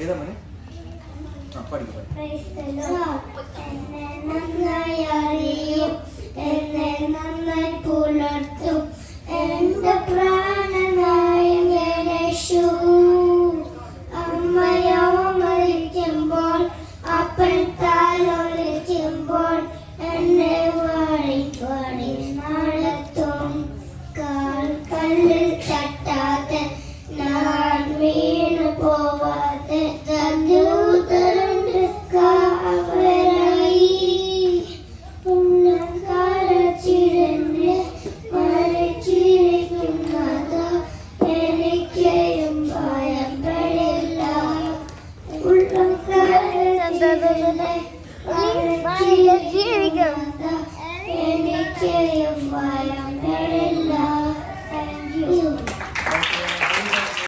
ഏതാ മോനെ? ആ പഠിക്കും. എന്നെ നന്നായി അറിയും, എന്നെ നന്നായി പുലർത്തും എന്റെ പ്രാണനായകൻ യേശു. അമ്മയോ മരിക്കുമ്പോൾ അപ്പൻ താലോലിക്കുമ്പോൾ എന്നെ വാടി പാടി നടത്തും. കല്ലിൽ തട്ടാതെ ഞാൻ വീണു പോവാതെ ദൂതന്റെ കാവലായി. ഉള്ളംകാരച്ചിരന്റെ മരിച്ചിരിക്കുന്നത് എനിക്കെയും ഭയപ്പെടില്ല. ഉള്ളംകാരച്ചിരന്റെ എനിക്കെയും ഭയം